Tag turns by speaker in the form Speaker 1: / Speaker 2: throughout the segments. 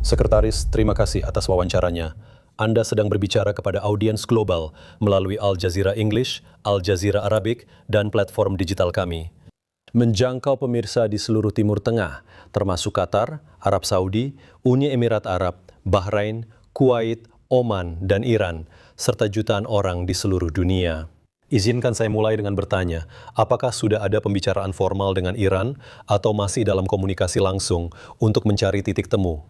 Speaker 1: Sekretaris, terima kasih atas wawancaranya. Anda sedang berbicara kepada audiens global melalui Al Jazeera English, Al Jazeera Arabic, dan platform digital kami. Menjangkau pemirsa di seluruh Timur Tengah, termasuk Qatar, Arab Saudi, Uni Emirat Arab, Bahrain, Kuwait, Oman, dan Iran, serta jutaan orang di seluruh dunia. Izinkan saya mulai dengan bertanya, apakah sudah ada pembicaraan formal dengan Iran atau masih dalam komunikasi langsung untuk mencari titik temu?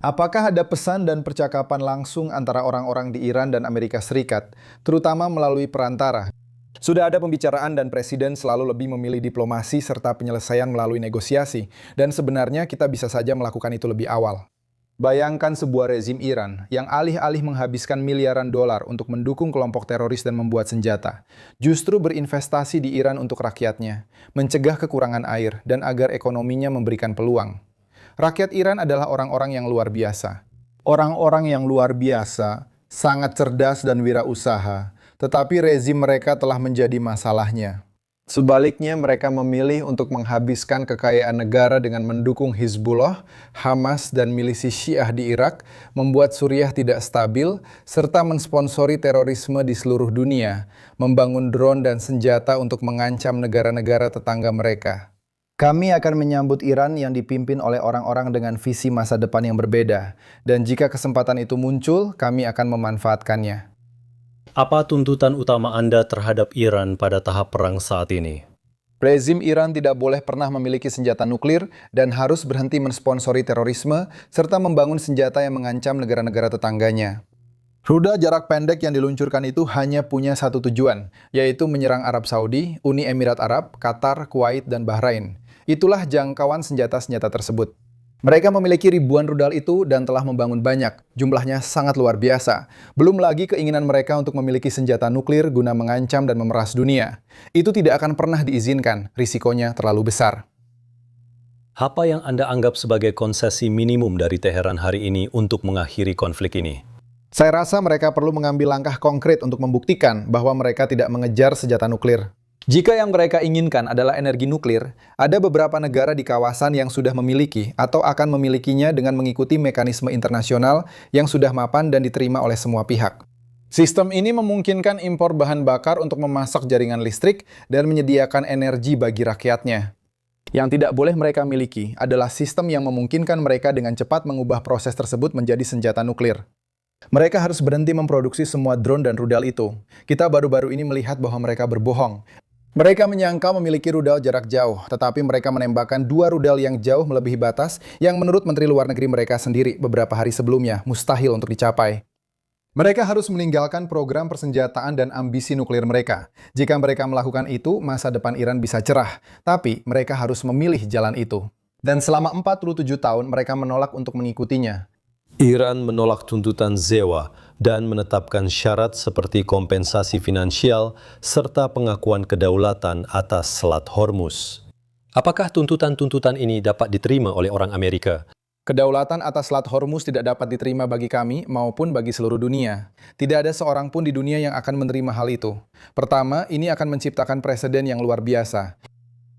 Speaker 2: Apakah ada pesan dan percakapan langsung antara orang-orang di Iran dan Amerika Serikat, terutama melalui perantara? Sudah ada pembicaraan dan Presiden selalu lebih memilih diplomasi serta penyelesaian melalui negosiasi, dan sebenarnya kita bisa saja melakukan itu lebih awal. Bayangkan sebuah rezim Iran yang alih-alih menghabiskan miliaran dolar untuk mendukung kelompok teroris dan membuat senjata, justru berinvestasi di Iran untuk rakyatnya, mencegah kekurangan air, dan agar ekonominya memberikan peluang. Rakyat Iran adalah orang-orang yang luar biasa. Orang-orang yang luar biasa, sangat cerdas dan wirausaha, tetapi rezim mereka telah menjadi masalahnya. Sebaliknya, mereka memilih untuk menghabiskan kekayaan negara dengan mendukung Hizbullah, Hamas, dan milisi Syiah di Irak, membuat Suriah tidak stabil, serta mensponsori terorisme di seluruh dunia, membangun drone dan senjata untuk mengancam negara-negara tetangga mereka. Kami akan menyambut Iran yang dipimpin oleh orang-orang dengan visi masa depan yang berbeda, dan jika kesempatan itu muncul, kami akan memanfaatkannya.
Speaker 1: Apa tuntutan utama Anda terhadap Iran pada tahap perang saat ini?
Speaker 2: Rezim Iran tidak boleh pernah memiliki senjata nuklir dan harus berhenti mensponsori terorisme, serta membangun senjata yang mengancam negara-negara tetangganya. Rudal jarak pendek yang diluncurkan itu hanya punya satu tujuan, yaitu menyerang Arab Saudi, Uni Emirat Arab, Qatar, Kuwait, dan Bahrain. Itulah jangkauan senjata-senjata tersebut. Mereka memiliki ribuan rudal itu dan telah membangun banyak, jumlahnya sangat luar biasa. Belum lagi keinginan mereka untuk memiliki senjata nuklir guna mengancam dan memeras dunia. Itu tidak akan pernah diizinkan, risikonya terlalu besar.
Speaker 1: Apa yang Anda anggap sebagai konsesi minimum dari Teheran hari ini untuk mengakhiri konflik ini?
Speaker 2: Saya rasa mereka perlu mengambil langkah konkret untuk membuktikan bahwa mereka tidak mengejar senjata nuklir. Jika yang mereka inginkan adalah energi nuklir, ada beberapa negara di kawasan yang sudah memiliki atau akan memilikinya dengan mengikuti mekanisme internasional yang sudah mapan dan diterima oleh semua pihak. Sistem ini memungkinkan impor bahan bakar untuk memasak jaringan listrik dan menyediakan energi bagi rakyatnya. Yang tidak boleh mereka miliki adalah sistem yang memungkinkan mereka dengan cepat mengubah proses tersebut menjadi senjata nuklir. Mereka harus berhenti memproduksi semua drone dan rudal itu. Kita baru-baru ini melihat bahwa mereka berbohong. Mereka menyangka memiliki rudal jarak jauh, tetapi mereka menembakkan 2 rudal yang jauh melebihi batas yang menurut Menteri Luar Negeri mereka sendiri beberapa hari sebelumnya mustahil untuk dicapai. Mereka harus meninggalkan program persenjataan dan ambisi nuklir mereka. Jika mereka melakukan itu, masa depan Iran bisa cerah. Tapi mereka harus memilih jalan itu. Dan selama 47 tahun mereka menolak untuk mengikutinya.
Speaker 1: Iran menolak tuntutan Zewa dan menetapkan syarat seperti kompensasi finansial serta pengakuan kedaulatan atas Selat Hormuz. Apakah tuntutan-tuntutan ini dapat diterima oleh orang Amerika?
Speaker 2: Kedaulatan atas Selat Hormuz tidak dapat diterima bagi kami maupun bagi seluruh dunia. Tidak ada seorang pun di dunia yang akan menerima hal itu. Pertama, ini akan menciptakan preseden yang luar biasa.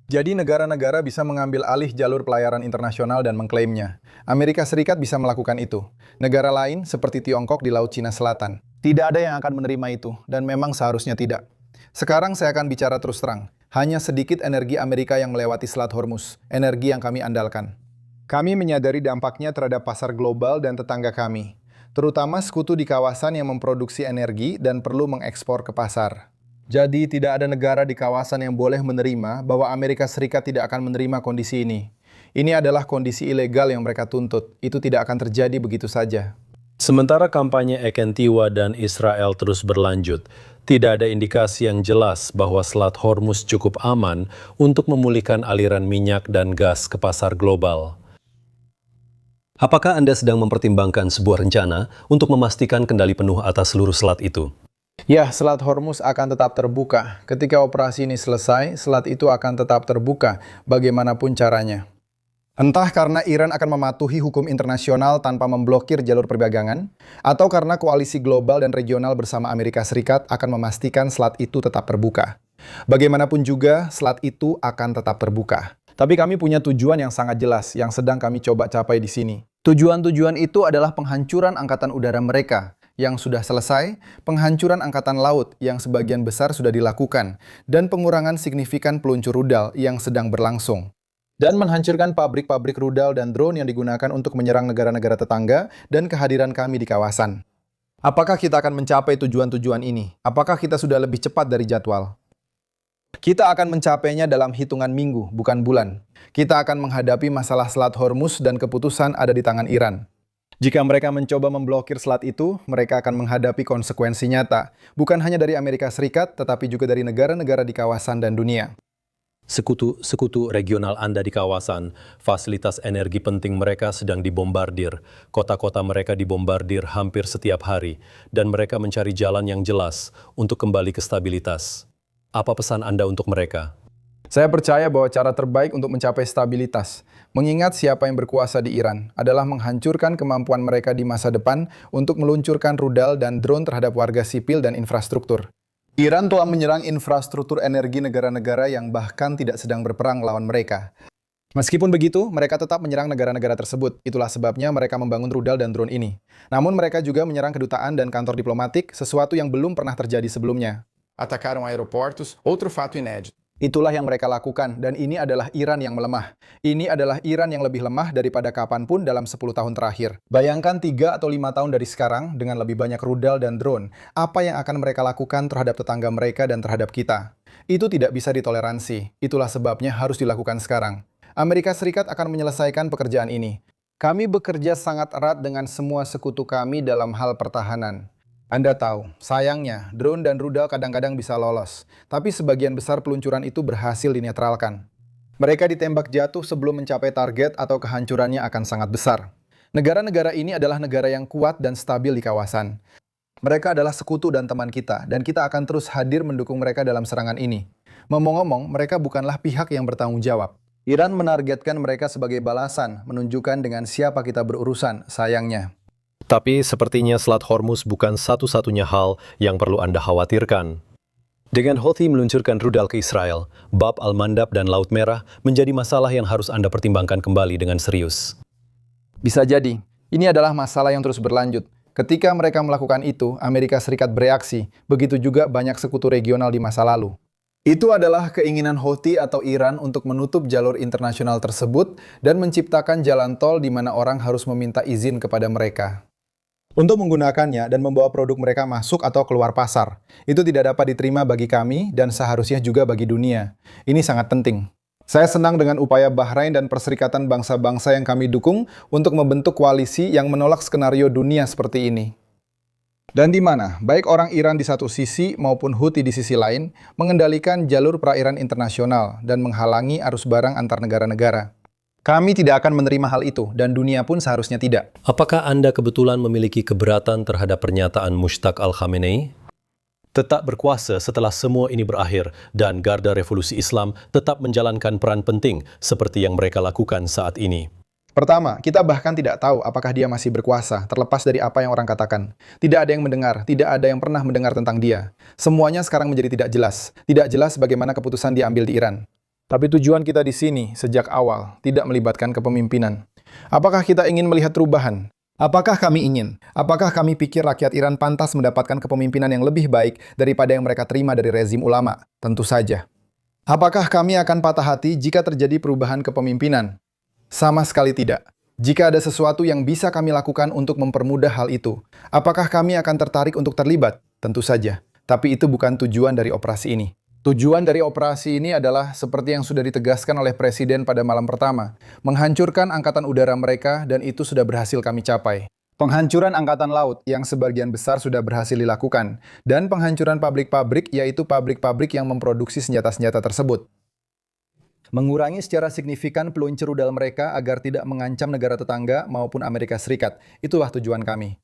Speaker 2: Jadi negara-negara bisa mengambil alih jalur pelayaran internasional dan mengklaimnya. Amerika Serikat bisa melakukan itu. Negara lain seperti Tiongkok di Laut Cina Selatan. Tidak ada yang akan menerima itu, dan memang seharusnya tidak. Sekarang saya akan bicara terus terang. Hanya sedikit energi Amerika yang melewati Selat Hormuz, energi yang kami andalkan. Kami menyadari dampaknya terhadap pasar global dan tetangga kami, terutama sekutu di kawasan yang memproduksi energi dan perlu mengekspor ke pasar. Jadi tidak ada negara di kawasan yang boleh menerima bahwa Amerika Serikat tidak akan menerima kondisi ini. Ini adalah kondisi ilegal yang mereka tuntut. Itu tidak akan terjadi begitu saja.
Speaker 1: Sementara kampanye Ekentiwa dan Israel terus berlanjut, tidak ada indikasi yang jelas bahwa Selat Hormuz cukup aman untuk memulihkan aliran minyak dan gas ke pasar global. Apakah Anda sedang mempertimbangkan sebuah rencana untuk memastikan kendali penuh atas seluruh selat itu?
Speaker 2: Ya, Selat Hormuz akan tetap terbuka. Ketika operasi ini selesai, selat itu akan tetap terbuka, bagaimanapun caranya. Entah karena Iran akan mematuhi hukum internasional tanpa memblokir jalur perdagangan, atau karena koalisi global dan regional bersama Amerika Serikat akan memastikan selat itu tetap terbuka. Bagaimanapun juga, selat itu akan tetap terbuka. Tapi kami punya tujuan yang sangat jelas yang sedang kami coba capai di sini. Tujuan-tujuan itu adalah penghancuran angkatan udara mereka yang sudah selesai, penghancuran angkatan laut yang sebagian besar sudah dilakukan, dan pengurangan signifikan peluncur rudal yang sedang berlangsung. Dan menghancurkan pabrik-pabrik rudal dan drone yang digunakan untuk menyerang negara-negara tetangga dan kehadiran kami di kawasan. Apakah kita akan mencapai tujuan-tujuan ini? Apakah kita sudah lebih cepat dari jadwal? Kita akan mencapainya dalam hitungan minggu, bukan bulan. Kita akan menghadapi masalah Selat Hormuz dan keputusan ada di tangan Iran. Jika mereka mencoba memblokir selat itu, mereka akan menghadapi konsekuensi nyata, bukan hanya dari Amerika Serikat, tetapi juga dari negara-negara di kawasan dan dunia.
Speaker 1: Sekutu-sekutu regional Anda di kawasan, fasilitas energi penting mereka sedang dibombardir, kota-kota mereka dibombardir hampir setiap hari, dan mereka mencari jalan yang jelas untuk kembali ke stabilitas. Apa pesan Anda untuk mereka?
Speaker 2: Saya percaya bahwa cara terbaik untuk mencapai stabilitas, mengingat siapa yang berkuasa di Iran, adalah menghancurkan kemampuan mereka di masa depan untuk meluncurkan rudal dan drone terhadap warga sipil dan infrastruktur. Iran telah menyerang infrastruktur energi negara-negara yang bahkan tidak sedang berperang melawan mereka. Meskipun begitu, mereka tetap menyerang negara-negara tersebut. Itulah sebabnya mereka membangun rudal dan drone ini. Namun mereka juga menyerang kedutaan dan kantor diplomatik, sesuatu yang belum pernah terjadi sebelumnya.
Speaker 3: Atacaram aeroportos, outro fato inédito.
Speaker 2: Itulah yang mereka lakukan, dan ini adalah Iran yang melemah. Ini adalah Iran yang lebih lemah daripada kapanpun dalam 10 tahun terakhir. Bayangkan 3 atau 5 tahun dari sekarang, dengan lebih banyak rudal dan drone, apa yang akan mereka lakukan terhadap tetangga mereka dan terhadap kita? Itu tidak bisa ditoleransi. Itulah sebabnya harus dilakukan sekarang. Amerika Serikat akan menyelesaikan pekerjaan ini. Kami bekerja sangat erat dengan semua sekutu kami dalam hal pertahanan. Anda tahu, sayangnya, drone dan rudal kadang-kadang bisa lolos, tapi sebagian besar peluncuran itu berhasil dinetralkan. Mereka ditembak jatuh sebelum mencapai target atau kehancurannya akan sangat besar. Negara-negara ini adalah negara yang kuat dan stabil di kawasan. Mereka adalah sekutu dan teman kita, dan kita akan terus hadir mendukung mereka dalam serangan ini. Ngomong-ngomong, mereka bukanlah pihak yang bertanggung jawab. Iran menargetkan mereka sebagai balasan, menunjukkan dengan siapa kita berurusan, sayangnya.
Speaker 1: Tapi sepertinya Selat Hormuz bukan satu-satunya hal yang perlu Anda khawatirkan. Dengan Houthi meluncurkan rudal ke Israel, Bab al-Mandab dan Laut Merah menjadi masalah yang harus Anda pertimbangkan kembali dengan serius.
Speaker 2: Bisa jadi, ini adalah masalah yang terus berlanjut. Ketika mereka melakukan itu, Amerika Serikat bereaksi, begitu juga banyak sekutu regional di masa lalu. Itu adalah keinginan Houthi atau Iran untuk menutup jalur internasional tersebut dan menciptakan jalan tol di mana orang harus meminta izin kepada mereka untuk menggunakannya dan membawa produk mereka masuk atau keluar pasar. Itu tidak dapat diterima bagi kami dan seharusnya juga bagi dunia. Ini sangat penting. Saya senang dengan upaya Bahrain dan Perserikatan Bangsa-Bangsa yang kami dukung untuk membentuk koalisi yang menolak skenario dunia seperti ini. Dan di mana, baik orang Iran di satu sisi maupun Houthi di sisi lain, mengendalikan jalur perairan internasional dan menghalangi arus barang antar negara-negara. Kami tidak akan menerima hal itu, dan dunia pun seharusnya tidak.
Speaker 1: Apakah Anda kebetulan memiliki keberatan terhadap pernyataan Mushtaq al-Khamenei? Tetap berkuasa setelah semua ini berakhir, dan Garda Revolusi Islam tetap menjalankan peran penting seperti yang mereka lakukan saat ini.
Speaker 2: Pertama, kita bahkan tidak tahu apakah dia masih berkuasa, terlepas dari apa yang orang katakan. Tidak ada yang mendengar, tidak ada yang pernah mendengar tentang dia. Semuanya sekarang menjadi tidak jelas. Tidak jelas bagaimana keputusan diambil di Iran. Tapi tujuan kita di sini, sejak awal, tidak melibatkan kepemimpinan. Apakah kita ingin melihat perubahan? Apakah kami ingin? Apakah kami pikir rakyat Iran pantas mendapatkan kepemimpinan yang lebih baik daripada yang mereka terima dari rezim ulama? Tentu saja. Apakah kami akan patah hati jika terjadi perubahan kepemimpinan? Sama sekali tidak. Jika ada sesuatu yang bisa kami lakukan untuk mempermudah hal itu, apakah kami akan tertarik untuk terlibat? Tentu saja. Tapi itu bukan tujuan dari operasi ini. Tujuan dari operasi ini adalah seperti yang sudah ditegaskan oleh Presiden pada malam pertama, menghancurkan angkatan udara mereka dan itu sudah berhasil kami capai. Penghancuran angkatan laut yang sebagian besar sudah berhasil dilakukan, dan penghancuran pabrik-pabrik yaitu pabrik-pabrik yang memproduksi senjata-senjata tersebut. Mengurangi secara signifikan peluncur rudal mereka agar tidak mengancam negara tetangga maupun Amerika Serikat. Itulah tujuan kami.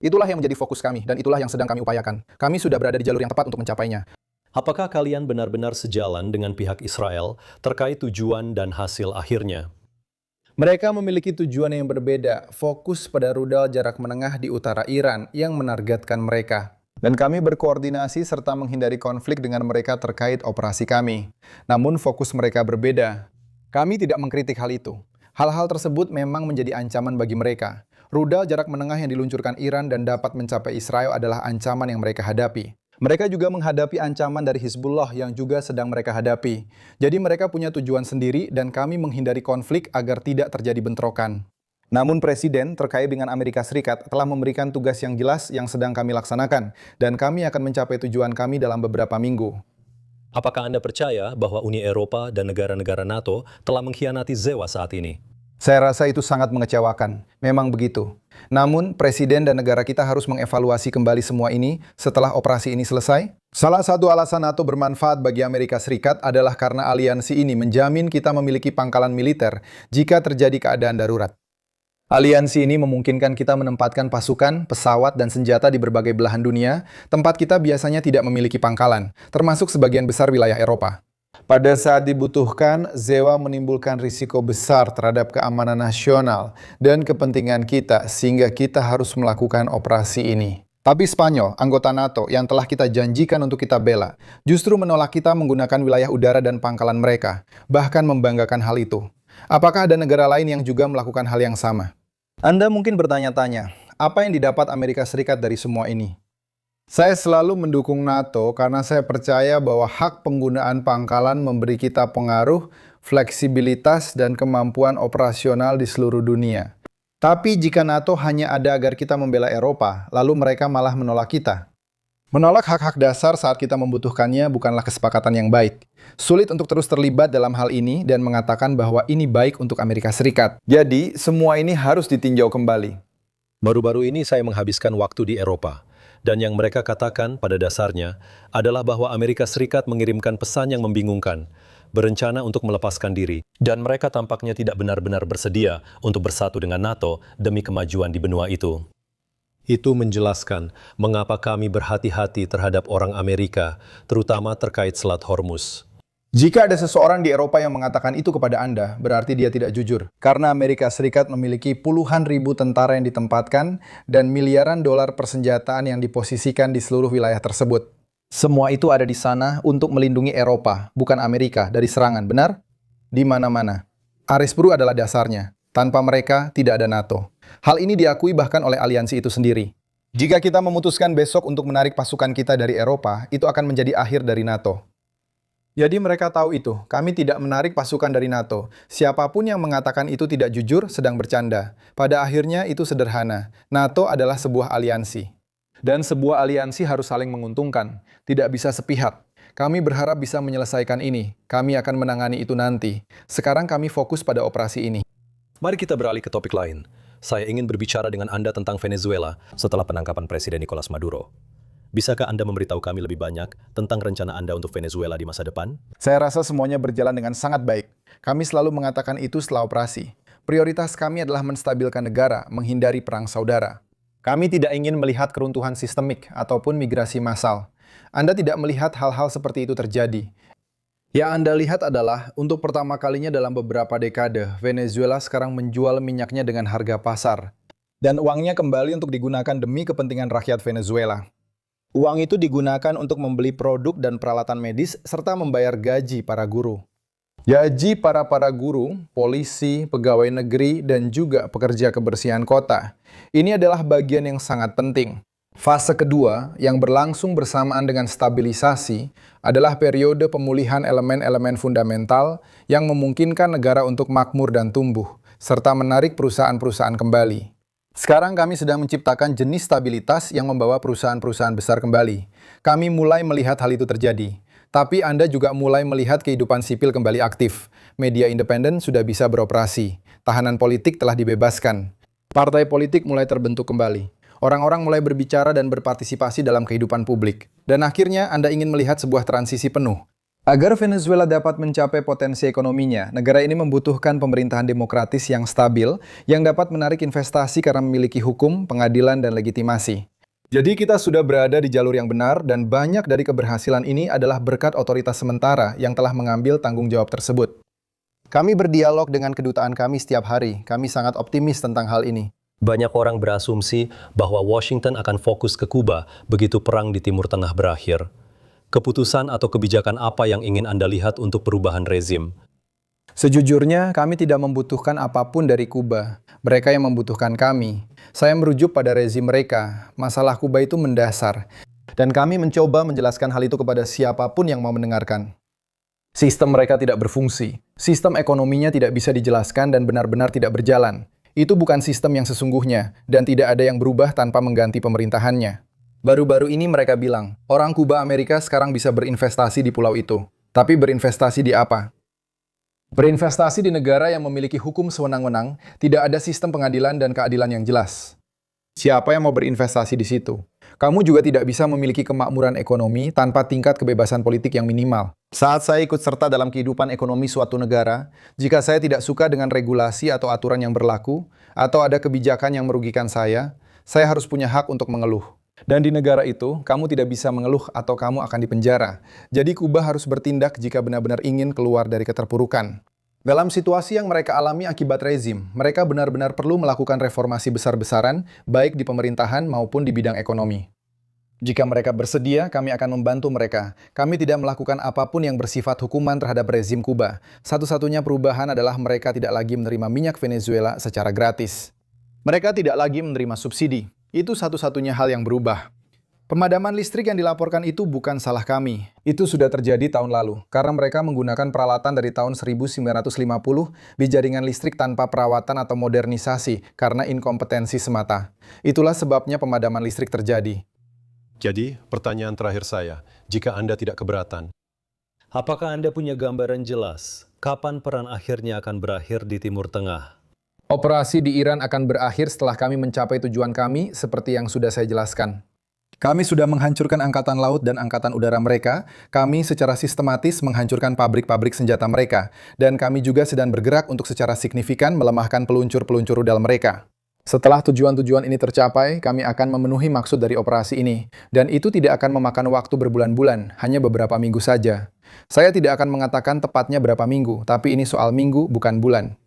Speaker 2: Itulah yang menjadi fokus kami dan itulah yang sedang kami upayakan. Kami sudah berada di jalur yang tepat untuk mencapainya.
Speaker 1: Apakah kalian benar-benar sejalan dengan pihak Israel terkait tujuan dan hasil akhirnya?
Speaker 2: Mereka memiliki tujuan yang berbeda, fokus pada rudal jarak menengah di utara Iran yang menargetkan mereka. Dan kami berkoordinasi serta menghindari konflik dengan mereka terkait operasi kami. Namun fokus mereka berbeda. Kami tidak mengkritik hal itu. Hal-hal tersebut memang menjadi ancaman bagi mereka. Rudal jarak menengah yang diluncurkan Iran dan dapat mencapai Israel adalah ancaman yang mereka hadapi. Mereka juga menghadapi ancaman dari Hizbullah yang juga sedang mereka hadapi. Jadi mereka punya tujuan sendiri dan kami menghindari konflik agar tidak terjadi bentrokan. Namun Presiden terkait dengan Amerika Serikat telah memberikan tugas yang jelas yang sedang kami laksanakan dan kami akan mencapai tujuan kami dalam beberapa minggu.
Speaker 1: Apakah Anda percaya bahwa Uni Eropa dan negara-negara NATO telah mengkhianati Zewa saat ini?
Speaker 2: Saya rasa itu sangat mengecewakan. Memang begitu. Namun, Presiden dan negara kita harus mengevaluasi kembali semua ini setelah operasi ini selesai. Salah satu alasan NATO bermanfaat bagi Amerika Serikat adalah karena aliansi ini menjamin kita memiliki pangkalan militer jika terjadi keadaan darurat. Aliansi ini memungkinkan kita menempatkan pasukan, pesawat, dan senjata di berbagai belahan dunia, tempat kita biasanya tidak memiliki pangkalan, termasuk sebagian besar wilayah Eropa. Pada saat dibutuhkan, Zewa menimbulkan risiko besar terhadap keamanan nasional dan kepentingan kita, sehingga kita harus melakukan operasi ini. Tapi Spanyol, anggota NATO yang telah kita janjikan untuk kita bela, justru menolak kita menggunakan wilayah udara dan pangkalan mereka, bahkan membanggakan hal itu. Apakah ada negara lain yang juga melakukan hal yang sama? Anda mungkin bertanya-tanya, apa yang didapat Amerika Serikat dari semua ini? Saya selalu mendukung NATO karena saya percaya bahwa hak penggunaan pangkalan memberi kita pengaruh, fleksibilitas, dan kemampuan operasional di seluruh dunia. Tapi jika NATO hanya ada agar kita membela Eropa, lalu mereka malah menolak kita. Menolak hak-hak dasar saat kita membutuhkannya bukanlah kesepakatan yang baik. Sulit untuk terus terlibat dalam hal ini dan mengatakan bahwa ini baik untuk Amerika Serikat. Jadi, semua ini harus ditinjau kembali.
Speaker 1: Baru-baru ini saya menghabiskan waktu di Eropa. Dan yang mereka katakan pada dasarnya adalah bahwa Amerika Serikat mengirimkan pesan yang membingungkan, berencana untuk melepaskan diri, dan mereka tampaknya tidak benar-benar bersedia untuk bersatu dengan NATO demi kemajuan di benua itu. Itu menjelaskan mengapa kami berhati-hati terhadap orang Amerika, terutama terkait Selat Hormuz.
Speaker 2: Jika ada seseorang di Eropa yang mengatakan itu kepada Anda, berarti dia tidak jujur. Karena Amerika Serikat memiliki puluhan ribu tentara yang ditempatkan dan miliaran dolar persenjataan yang diposisikan di seluruh wilayah tersebut. Semua itu ada di sana untuk melindungi Eropa, bukan Amerika, dari serangan, benar? Di mana-mana. Arisburu adalah dasarnya. Tanpa mereka, tidak ada NATO. Hal ini diakui bahkan oleh aliansi itu sendiri. Jika kita memutuskan besok untuk menarik pasukan kita dari Eropa, itu akan menjadi akhir dari NATO. Jadi mereka tahu itu, kami tidak menarik pasukan dari NATO. Siapapun yang mengatakan itu tidak jujur sedang bercanda. Pada akhirnya itu sederhana. NATO adalah sebuah aliansi. Dan sebuah aliansi harus saling menguntungkan, tidak bisa sepihak. Kami berharap bisa menyelesaikan ini. Kami akan menangani itu nanti. Sekarang kami fokus pada operasi ini.
Speaker 1: Mari kita beralih ke topik lain. Saya ingin berbicara dengan Anda tentang Venezuela setelah penangkapan Presiden Nicolas Maduro. Bisakah Anda memberitahu kami lebih banyak tentang rencana Anda untuk Venezuela di masa depan?
Speaker 2: Saya rasa semuanya berjalan dengan sangat baik. Kami selalu mengatakan itu setelah operasi. Prioritas kami adalah menstabilkan negara, menghindari perang saudara. Kami tidak ingin melihat keruntuhan sistemik ataupun migrasi massal. Anda tidak melihat hal-hal seperti itu terjadi. Yang Anda lihat adalah, untuk pertama kalinya dalam beberapa dekade, Venezuela sekarang menjual minyaknya dengan harga pasar. Dan uangnya kembali untuk digunakan demi kepentingan rakyat Venezuela. Uang itu digunakan untuk membeli produk dan peralatan medis serta membayar gaji para guru. Gaji para guru, polisi, pegawai negeri, dan juga pekerja kebersihan kota. Ini adalah bagian yang sangat penting. Fase kedua, yang berlangsung bersamaan dengan stabilisasi, adalah periode pemulihan elemen-elemen fundamental yang memungkinkan negara untuk makmur dan tumbuh, serta menarik perusahaan-perusahaan kembali. Sekarang kami sedang menciptakan jenis stabilitas yang membawa perusahaan-perusahaan besar kembali. Kami mulai melihat hal itu terjadi. Tapi Anda juga mulai melihat kehidupan sipil kembali aktif. Media independen sudah bisa beroperasi. Tahanan politik telah dibebaskan. Partai politik mulai terbentuk kembali. Orang-orang mulai berbicara dan berpartisipasi dalam kehidupan publik. Dan akhirnya Anda ingin melihat sebuah transisi penuh. Agar Venezuela dapat mencapai potensi ekonominya, negara ini membutuhkan pemerintahan demokratis yang stabil, yang dapat menarik investasi karena memiliki hukum, pengadilan, dan legitimasi. Jadi kita sudah berada di jalur yang benar, dan banyak dari keberhasilan ini adalah berkat otoritas sementara yang telah mengambil tanggung jawab tersebut. Kami berdialog dengan kedutaan kami setiap hari. Kami sangat optimis tentang hal ini.
Speaker 1: Banyak orang berasumsi bahwa Washington akan fokus ke Kuba begitu perang di Timur Tengah berakhir. Keputusan atau kebijakan apa yang ingin Anda lihat untuk perubahan rezim?
Speaker 2: Sejujurnya, kami tidak membutuhkan apapun dari Kuba. Mereka yang membutuhkan kami. Saya merujuk pada rezim mereka. Masalah Kuba itu mendasar. Dan kami mencoba menjelaskan hal itu kepada siapapun yang mau mendengarkan. Sistem mereka tidak berfungsi. Sistem ekonominya tidak bisa dijelaskan dan benar-benar tidak berjalan. Itu bukan sistem yang sesungguhnya, dan tidak ada yang berubah tanpa mengganti pemerintahannya. Baru-baru ini mereka bilang, orang Kuba Amerika sekarang bisa berinvestasi di pulau itu. Tapi berinvestasi di apa? Berinvestasi di negara yang memiliki hukum sewenang-wenang, tidak ada sistem pengadilan dan keadilan yang jelas. Siapa yang mau berinvestasi di situ? Kamu juga tidak bisa memiliki kemakmuran ekonomi tanpa tingkat kebebasan politik yang minimal. Saat saya ikut serta dalam kehidupan ekonomi suatu negara, jika saya tidak suka dengan regulasi atau aturan yang berlaku, atau ada kebijakan yang merugikan saya harus punya hak untuk mengeluh. Dan di negara itu, kamu tidak bisa mengeluh atau kamu akan dipenjara. Jadi Kuba harus bertindak jika benar-benar ingin keluar dari keterpurukan. Dalam situasi yang mereka alami akibat rezim, mereka benar-benar perlu melakukan reformasi besar-besaran, baik di pemerintahan maupun di bidang ekonomi. Jika mereka bersedia, kami akan membantu mereka. Kami tidak melakukan apapun yang bersifat hukuman terhadap rezim Kuba. Satu-satunya perubahan adalah mereka tidak lagi menerima minyak Venezuela secara gratis. Mereka tidak lagi menerima subsidi. Itu satu-satunya hal yang berubah. Pemadaman listrik yang dilaporkan itu bukan salah kami. Itu sudah terjadi tahun lalu, karena mereka menggunakan peralatan dari tahun 1950 di jaringan listrik tanpa perawatan atau modernisasi karena inkompetensi semata. Itulah sebabnya pemadaman listrik terjadi.
Speaker 1: Jadi, pertanyaan terakhir saya, jika Anda tidak keberatan, apakah Anda punya gambaran jelas kapan perang akhirnya akan berakhir di Timur Tengah?
Speaker 2: Operasi di Iran akan berakhir setelah kami mencapai tujuan kami seperti yang sudah saya jelaskan. Kami sudah menghancurkan angkatan laut dan angkatan udara mereka. Kami secara sistematis menghancurkan pabrik-pabrik senjata mereka. Dan kami juga sedang bergerak untuk secara signifikan melemahkan peluncur-peluncur rudal mereka. Setelah tujuan-tujuan ini tercapai, kami akan memenuhi maksud dari operasi ini. Dan itu tidak akan memakan waktu berbulan-bulan, hanya beberapa minggu saja. Saya tidak akan mengatakan tepatnya berapa minggu, tapi ini soal minggu, bukan bulan.